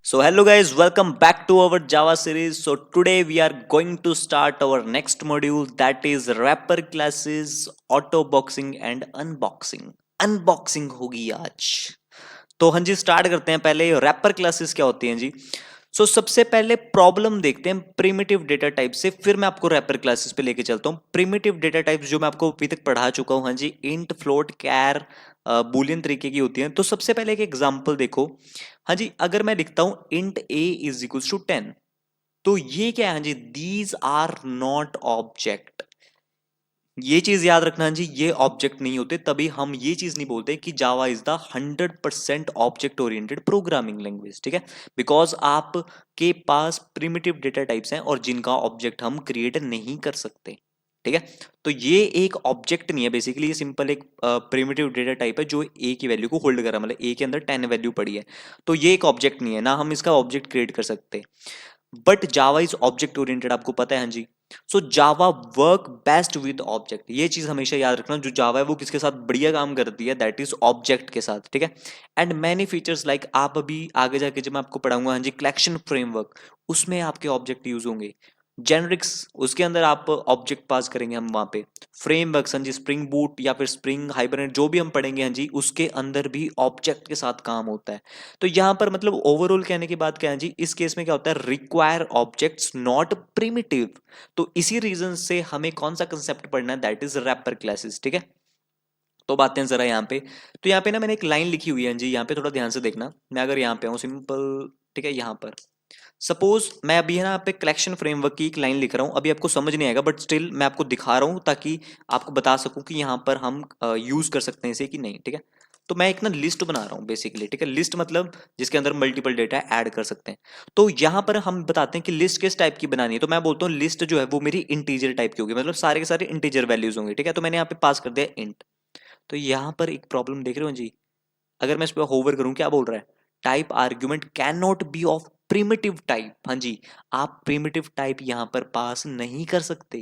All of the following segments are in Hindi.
So hello guys, welcome back to our Java series. So today we are going to start our next module, that is wrapper classes, auto boxing and unboxing. Unboxing होगी आज। तो हाँ जी, स्टार्ट करते हैं। पहले रैपर क्लासेस क्या होती हैं जी। सबसे पहले प्रॉब्लम देखते हैं प्रिमिटिव डेटा टाइप से, फिर मैं आपको रैपर क्लासेस पे लेके चलता हूँ। प्रिमिटिव डेटा टाइप्स जो मैं आपको अभी तक पढ़ा चुका हूँ, हाँ जी, इंट, फ्लोट, कैर, बुलियन तरीके की होती हैं। तो सबसे पहले एक एग्जांपल देखो। हाँ जी, अगर मैं लिखता हूं int a is equals to 10, तो ये क्या है? हाँ जी, दीज आर नॉट ऑब्जेक्ट। ये चीज याद रखना। हाँ जी, ये ऑब्जेक्ट नहीं होते, तभी हम ये चीज नहीं बोलते कि Java is the 100% object oriented programming language. ठीक है, बिकॉज आपके पास प्रिमिटिव डेटा टाइप्स हैं और जिनका ऑब्जेक्ट हम क्रिएट नहीं कर सकते। ठीक है, तो ये एक ऑब्जेक्ट नहीं है, बेसिकली ये सिंपल एक प्रिमिटिव डेटा टाइप है जो ए की वैल्यू को होल्ड कर रहा है। मतलब ए के अंदर 10 वैल्यू पड़ी है, तो ये एक ऑब्जेक्ट नहीं है, ना हम इसका ऑब्जेक्ट क्रिएट कर सकते। But Java is object oriented, आपको पता है। हाँ जी, जावा वर्क बेस्ट विद ऑब्जेक्ट। ये चीज हमेशा याद रखना, जो जावा है वो किसके साथ बढ़िया काम करती है? दैट इज ऑब्जेक्ट के साथ। ठीक है, एंड मैनी फीचर्स लाइक, आप अभी आगे जाके जब मैं आपको पढ़ाऊंगा, हाँ जी, कलेक्शन फ्रेमवर्क, उसमें आपके ऑब्जेक्ट यूज होंगे। जेनरिक्स, उसके अंदर आप ऑब्जेक्ट पास करेंगे हम वहां पे। फ्रेमवर्क, हाँ जी, स्प्रिंग बूट या फिर स्प्रिंग हाइबरनेट जो भी हम पढ़ेंगे, हाँ जी, उसके अंदर भी ऑब्जेक्ट के साथ काम होता है। तो यहां पर मतलब ओवरऑल कहने की बात क्या है जी, इस केस में क्या होता है? Require objects not primitive. तो इसी रीजन से हमें कौन सा कंसेप्ट पढ़ना है? That is wrapper classes. ठीक है, तो बातें जरा यहाँ पे। तो यहाँ पे ना मैंने एक लाइन लिखी हुई है जी, यहाँ पे थोड़ा ध्यान से देखना। मैं अगर यहाँ पे हूँ सिंपल, ठीक है, यहाँ पर सपोज मैं अभी है ना यहाँ पे कलेक्शन फ्रेमवर्क की एक लाइन लिख रहा हूँ। अभी आपको समझ नहीं आएगा, बट स्टिल मैं आपको दिखा रहा हूँ ताकि आपको बता सकूं कि यहाँ पर हम यूज कर सकते हैं इसे कि नहीं। ठीक है, तो मैं एक ना लिस्ट बना रहा हूँ बेसिकली। ठीक है, लिस्ट मतलब जिसके अंदर मल्टीपल डेटा ऐड कर सकते हैं। तो यहाँ पर हम बताते हैं कि लिस्ट किस टाइप की बनानी है। तो मैं बोलता हूँ लिस्ट जो है वो मेरी इंटीजर टाइप की होगी, मतलब सारे के सारे इंटीजर वैल्यूज होंगे। ठीक है, तो मैंने यहाँ पे पास कर दिया इंट। तो यहाँ पर एक प्रॉब्लम देख रहे हो जी, अगर मैं इस पर होवर करूं, क्या बोल रहा है? Type argument can not be of primitive type. हाँ जी, आप प्रिमिटिव टाइप यहां पर पास नहीं कर सकते।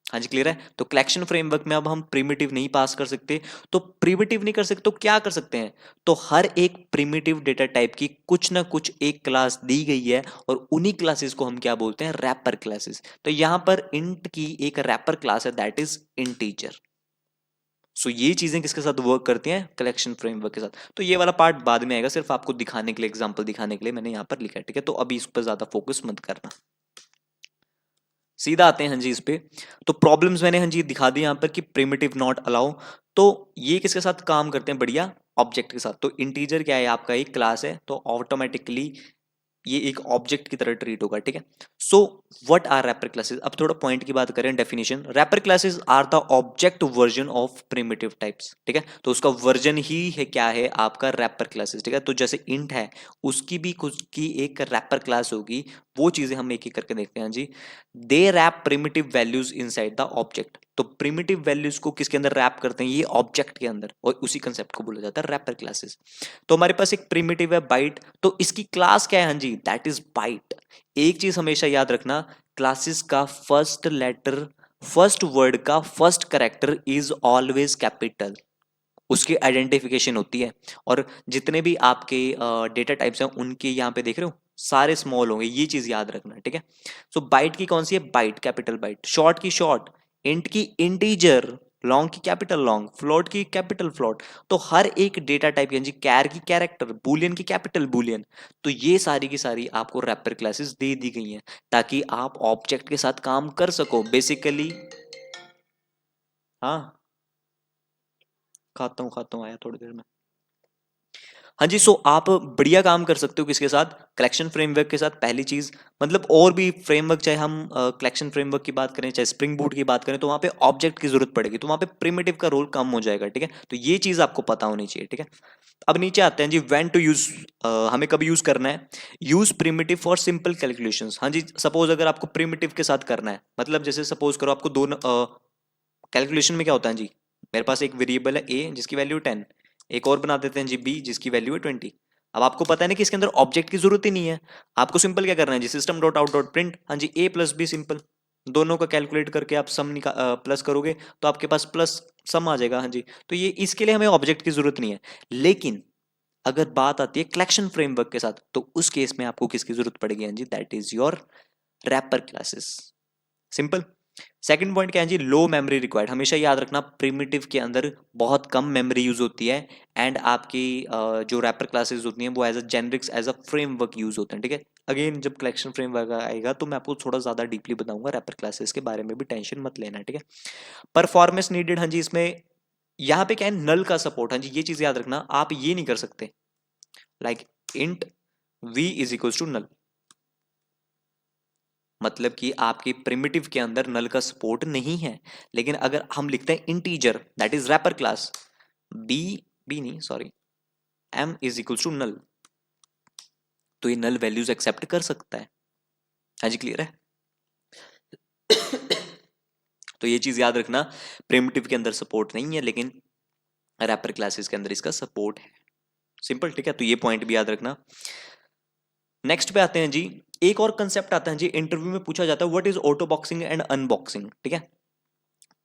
हाँ जी, क्लियर है। तो कलेक्शन फ्रेमवर्क में अब हम प्रिमिटिव नहीं पास कर सकते। तो प्रिमिटिव नहीं कर सकते तो क्या कर सकते हैं? तो हर एक प्रिमिटिव डेटा टाइप की कुछ ना कुछ एक क्लास दी गई है, और उन्हीं क्लासेस को हम क्या बोलते हैं? Wrapper classes. तो यहां पर इंट की एक रैपर क्लास है, दैट इज इंटीजर। ये चीजें किसके साथ वर्क करती हैं? कलेक्शन फ्रेमवर्क के साथ। तो ये वाला पार्ट बाद में आएगा, सिर्फ आपको दिखाने के लिए, एग्जांपल दिखाने के लिए मैंने यहाँ पर लिखा है। ठीक है, तो अभी इस पर ज्यादा फोकस मत करना, सीधा आते हैं हाँ जी इस पे। तो प्रॉब्लम्स मैंने हाँ जी दिखा दी यहाँ पर कि प्रिमिटिव नॉट अलाउ। तो ये किसके साथ काम करते हैं? बढ़िया, ऑब्जेक्ट के साथ। तो इंटीजर क्या है? आपका एक क्लास है, तो ऑटोमेटिकली ये एक ऑब्जेक्ट की तरह ट्रीट होगा। ठीक है, so what are wrapper classes? अब थोड़ा पॉइंट की बात करें, definition. Wrapper classes are the object version of primitive types. ठीक है, तो उसका वर्जन ही है क्या है? आपका रैपर क्लासेस। ठीक है, तो जैसे इंट है, उसकी भी कुछ की एक रैपर क्लास होगी। वो चीजें हम एक एक करके देखते हैं जी। They wrap primitive values inside the object. तो प्रिमिटिव वैल्यूज को किसके अंदर रैप करते हैं? ये ऑब्जेक्ट के अंदर, और उसी कंसेप्ट को बोला जाता है रैपर क्लासेस। तो हमारे पास एक प्रिमिटिव है बाइट, तो इसकी क्लास क्या है? हाँ जी, दैट इज बाइट। एक चीज हमेशा याद रखना, क्लासेस का फर्स्ट लेटर, फर्स्ट वर्ड का first character is always capital, उसकी आइडेंटिफिकेशन होती है। और जितने भी आपके डेटा टाइप्स हैं उनके यहाँ पे देख रहे हो सारे स्मॉल होंगे, ये चीज याद रखना। ठीक है, बाइट की कौन सी है? Byte, capital byte. शॉर्ट की शॉर्ट, इंट की इंटीजर, लॉन्ग की कैपिटल लॉन्ग, फ्लोट की कैपिटल फ्लोट। तो हर एक डेटा टाइप, यानी कैर की कैरेक्टर, बुलियन की कैपिटल बुलियन। तो ये सारी की सारी आपको रैपर क्लासेस दे दी गई हैं ताकि आप ऑब्जेक्ट के साथ काम कर सको बेसिकली। हाँ, खाता हूँ, आया थोड़ी देर में। हाँ जी, आप बढ़िया काम कर सकते हो किसके साथ? कलेक्शन फ्रेमवर्क के साथ। पहली चीज, मतलब और भी फ्रेमवर्क, चाहे हम कलेक्शन फ्रेमवर्क की बात करें, चाहे स्प्रिंग बूट की बात करें, तो वहाँ पे ऑब्जेक्ट की जरूरत पड़ेगी, तो वहाँ पे प्रिमिटिव का रोल कम हो जाएगा। ठीक है, तो ये चीज आपको पता होनी चाहिए। ठीक है, अब नीचे आते हैं जी, व्हेन टू यूज। हमें कब यूज करना है? Use primitive for simple calculations. हाँ जी, सपोज अगर आपको प्रिमिटिव के साथ करना है, मतलब जैसे सपोज करो आपको दो कैलकुलेशन में क्या होता है जी, मेरे पास एक वेरिएबल है ए जिसकी वैल्यू 10, एक और बना देते हैं जी बी जिसकी वैल्यू है 20। अब आपको पता है ना कि इसके अंदर ऑब्जेक्ट की जरूरत ही नहीं है। आपको सिंपल क्या करना है जी, system dot out dot print, हाँ जी, ए प्लस बी, सिंपल। दोनों का कैलकुलेट करके आप सम प्लस करोगे तो आपके पास प्लस सम आ जाएगा। हाँ जी, तो ये इसके लिए हमें ऑब्जेक्ट की जरूरत नहीं है। लेकिन अगर बात आती है कलेक्शन फ्रेमवर्क के साथ, तो उस केस में आपको किसकी जरूरत पड़ेगी? हाँ जी, that is your wrapper classes. Simple. Second point क्या है जी? लो मेमोरी रिक्वायर्ड। हमेशा याद रखना प्रिमिटिव के अंदर बहुत कम मेमोरी यूज होती है, एंड आपकी जो रैपर क्लासेस होती हैं वो as a generics as a framework use होते हैं, ठीक है। अगेन जब कलेक्शन फ्रेमवर्क आएगा तो मैं आपको थोड़ा ज्यादा डीपली बताऊंगा रैपर क्लासेस के बारे में भी, टेंशन मत लेना, ठीक है। परफॉर्मेंस नीडेड, हाँ जी, इसमें यहाँ पे क्या है? नल का सपोर्ट। हाँ जी, ये चीज याद रखना, आप ये नहीं कर सकते like int v is equals to null, मतलब कि आपके प्रिमिटिव के अंदर नल का सपोर्ट नहीं है। लेकिन अगर हम लिखते हैं integer that is wrapper class B, B नहीं sorry, m is equals to null, तो ये नल वैल्यूज एक्सेप्ट कर सकता है। हाँ जी, क्लियर है? तो ये चीज याद रखना, प्रिमिटिव के अंदर सपोर्ट नहीं है, लेकिन रैपर क्लासेस के अंदर इसका सपोर्ट है। सिंपल, ठीक है, तो ये पॉइंट भी याद रखना। नेक्स्ट पे आते हैं जी, एक और कंसेप्ट आता है जी, इंटरव्यू में पूछा जाता है what is auto boxing and unboxing, ठीक है।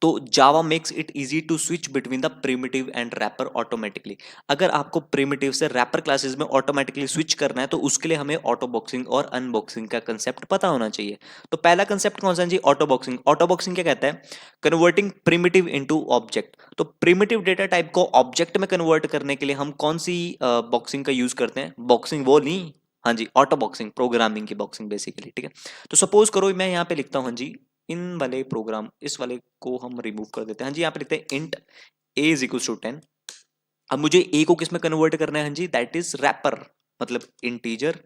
तो Java makes it easy to switch between the primitive and wrapper automatically. अगर आपको प्रिमिटिव से रैपर क्लासेस में ऑटोमेटिकली स्विच करना है तो उसके लिए हमें ऑटो बॉक्सिंग और अनबॉक्सिंग का कंसेप्ट पता होना चाहिए। तो पहला कंसेप्ट कौन सा है जी? Auto boxing. ऑटो बॉक्सिंग क्या कहता है? Converting primitive into object. तो प्रिमिटिव डेटा टाइप को ऑब्जेक्ट में कन्वर्ट करने के लिए हम कौन सी बॉक्सिंग का यूज करते हैं? बॉक्सिंग वो नहीं, हाँ जी, ऑटो बॉक्सिंग, प्रोग्रामिंग की बॉक्सिंग बेसिकली, ठीक है। तो सपोज करो मैं यहाँ पे लिखता हूँ, हाँ जी, इन वाले प्रोग्राम, इस वाले को हम रिमूव कर देते हैं। हाँ जी, यहाँ पे लिखते हैं int a is equal to 10। अब मुझे a को किस में कन्वर्ट करना है? हाँ जी, दैट इज रैपर, मतलब integer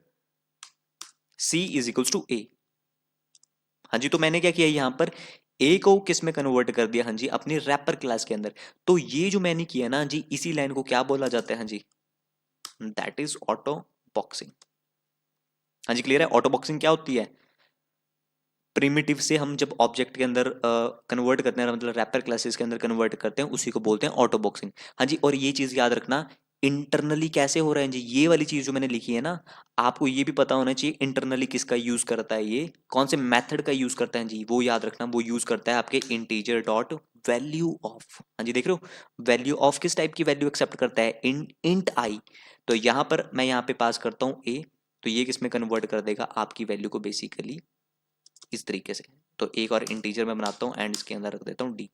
c is equal to a। हाँ जी, तो मैंने क्या किया यहाँ पर? a को किस में कन्वर्ट कर दिया? हाँ जी, अपनी रैपर क्लास के अंदर। तो ये जो मैंने किया ना जी, इसी लाइन को क्या बोला जाता है? हाँ जी, दैट इज ऑटो बॉक्सिंग। हाँ जी, क्लियर है? ऑटो बॉक्सिंग क्या होती है? प्रिमिटिव से हम जब ऑब्जेक्ट के अंदर कन्वर्ट करते हैं, मतलब रैपर क्लासेस के अंदर कन्वर्ट करते हैं, उसी को बोलते हैं ऑटो बॉक्सिंग। हाँ जी, और ये चीज याद रखना, इंटरनली कैसे हो रहा है जी, ये वाली चीज जो मैंने लिखी है ना, आपको ये भी पता होना चाहिए इंटरनली किसका यूज करता है, ये कौन से मेथड का यूज करता है जी, वो याद रखना। वो यूज करता है आपके इंटीजर डॉट वैल्यू ऑफ। हाँ जी, देख रहे हो? वैल्यू ऑफ किस टाइप की वैल्यू एक्सेप्ट करता है? इंट आई। तो यहाँ पर मैं यहाँ पे पास करता हूँ ए, तो ये किस में कन्वर्ट कर देगा? आपकी वैल्यू को बेसिकली इस तरीके से। तो एक और इंटीजर मैं बनाता हूं एंड इसके अंदर रख देता हूं डी।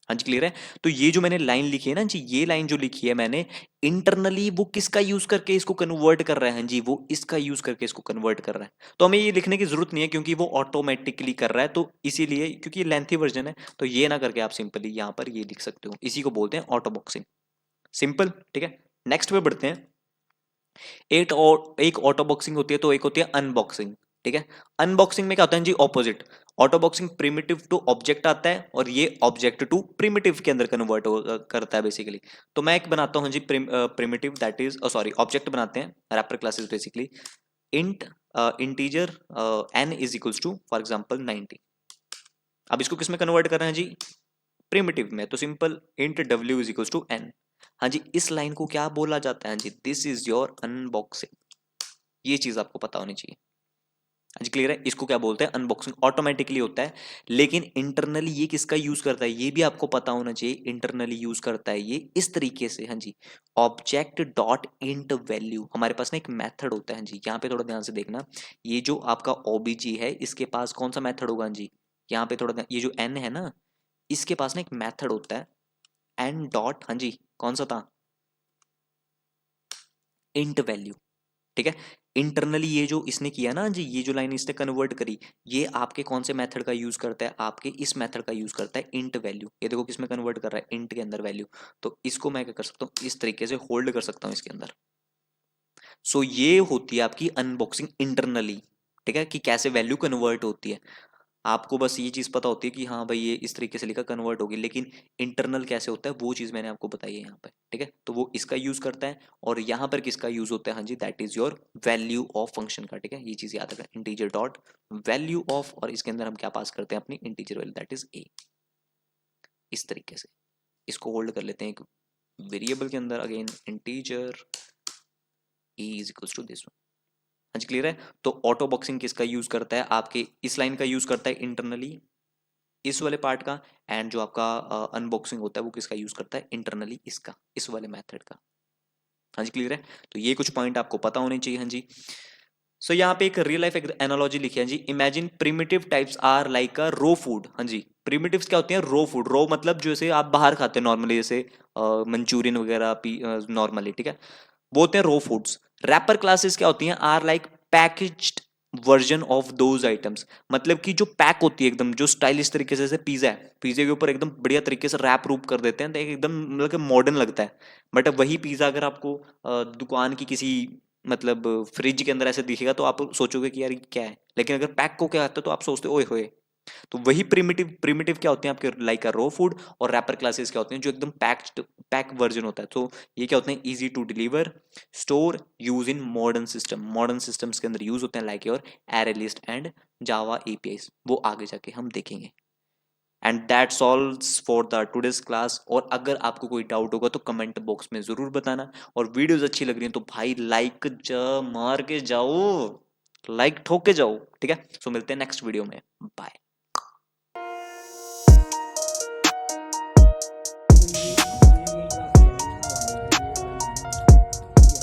हाँ जी, क्लियर है? तो ये जो मैंने लाइन लिखी है ना जी, ये लाइन जो लिखी है मैंने, इंटरनली वो किसका यूज करके इसको कन्वर्ट कर रहा है? हाँ जी, वो इसका यूज करके इसको कन्वर्ट कर रहा है। तो हमें ये लिखने की जरूरत नहीं है क्योंकि वो ऑटोमेटिकली कर रहा है, तो इसीलिए, क्योंकि ये लेंथी वर्जन है, तो ये ना करके आप सिंपली यहाँ पर ये लिख सकते हो। इसी को बोलते हैं ऑटो बॉक्सिंग। सिंपल, ठीक है। नेक्स्ट पे बढ़ते हैं। एक ऑटो बॉक्सिंग होती है, तो एक होती है अनबॉक्सिंग, ठीक है। अनबॉक्सिंग में क्या होता है जी? Opposite. Auto boxing primitive to object आता है, और ये ऑब्जेक्ट टू प्रिमिटिव के अंदर कन्वर्ट करता है बेसिकली। तो मैं एक बनाता हूँ जी primitive, that is sorry, object बनाते हैं wrapper classes basically. Int integer n is equals to for example 90। अब इसको किस में कन्वर्ट कर रहे हैं जी? प्रिमिटिव में। तो simple int w is equals to n। हाँ जी, इस लाइन को क्या बोला जाता है? हाँ जी, दिस इज योर अनबॉक्सिंग। ये चीज आपको पता होनी चाहिए। आज क्लियर है? इसको क्या बोलते हैं? अनबॉक्सिंग। ऑटोमेटिकली होता है, लेकिन इंटरनली ये किसका यूज करता है? ये भी आपको पता होना चाहिए। इंटरनली यूज करता है ये इस तरीके से, हाँ जी, ऑब्जेक्ट डॉट इंट वैल्यू। हमारे पास ना एक मेथड होता है, हाँ जी, यहाँ पे थोड़ा ध्यान से देखना। ये जो आपका ओबीजी है, इसके पास कौन सा मेथड होगा? हाँ जी, यहाँ पे थोड़ा ये जो एन है ना, इसके पास ना एक मेथड होता है एन डॉट, हाँ जी, कौन सा था? इंट वैल्यू, ठीक है। इंटरनली ये जो इसने किया ना जी, ये जो लाइन इसने कन्वर्ट करी, ये आपके कौन से मेथड का यूज करता है? आपके इस मेथड का यूज करता है, इंट वैल्यू। ये देखो किस में कन्वर्ट कर रहा है? इंट के अंदर वैल्यू। तो इसको मैं क्या कर सकता हूँ? इस तरीके से होल्ड कर सकता हूँ इसके अंदर। सो ये होती है आपकी अनबॉक्सिंग इंटरनली, ठीक है, कि कैसे वैल्यू कन्वर्ट होती है। आपको बस ये चीज पता होती है कि हाँ भाई ये इस तरीके से लिखा कन्वर्ट होगी, लेकिन इंटरनल कैसे होता है वो चीज मैंने आपको बताई है यहाँ पे, ठीक है। तो वो इसका यूज करता है, और यहाँ पर किसका यूज होता है? हाँ जी, that is your value of function का, ठीक है। ये चीज याद रखना, इंटीजर डॉट वैल्यू ऑफ, और इसके अंदर हम क्या पास करते हैं? अपनी integer value, that is a. इस तरीके से इसको होल्ड कर लेते हैं एक वेरिएबल के अंदर। Again integer a is equals to this. हाँ जी, क्लियर है? तो ऑटो बॉक्सिंग किसका यूज करता है? आपके इस लाइन का यूज करता है इंटरनली, इस वाले पार्ट का। एंड जो आपका अनबॉक्सिंग होता है वो किसका यूज करता है? इंटरनली इसका, इस वाले मेथड का। हाँ जी, क्लियर है। तो ये कुछ पॉइंट आपको पता होने चाहिए। हाँ जी। सो यहाँ पे एक रियल लाइफ एनालॉजी लिखी है जी। Imagine primitive types are like a raw food. हाँ जी, प्रिमिटिव्स क्या होती हैं? रो फूड। रो मतलब जैसे आप बाहर खाते हैं नॉर्मली, जैसे मंचूरियन वगैरह पी नॉर्मली, ठीक है, वो होते हैं रो फूड्स। रैपर क्लासेस क्या होती हैं? Are like packaged version of those items. मतलब कि जो पैक होती है एकदम, जो स्टाइलिश तरीके से, जैसे पिज्जा है, पिज्जे के ऊपर एकदम बढ़िया तरीके से रैप रूप कर देते हैं तो एकदम मतलब कि मॉडर्न लगता है। बट अब वही पिज्जा अगर आपको दुकान की किसी मतलब फ्रिज के अंदर ऐसे दिखेगा तो आप सोचोगे कि यार ये क्या है, लेकिन अगर पैक को क्या आता है तो आप सोचते हो ओए होए। तो वही प्रिमिटिव प्रिमिटिव क्या होते हैं आपके? Like a raw food. और रैपर क्लासेस क्या होते हैं? जो एकदम पैक वर्जन होता है। तो ये क्या होते हैं? Easy to deliver, store, use in modern system. Modern systems के अंदर यूज होते हैं, like your array list and Java APIs. वो आगे जाके हम देखेंगे। And that's all for the today's class. और अगर आपको कोई डाउट होगा तो कमेंट बॉक्स में जरूर बताना। और वीडियोस अच्छी लग रही हैं तो भाई लाइक मार के जाओ, लाइक ठोक के जाओ, ठीक है। सो मिलते हैं नेक्स्ट वीडियो में। बाय।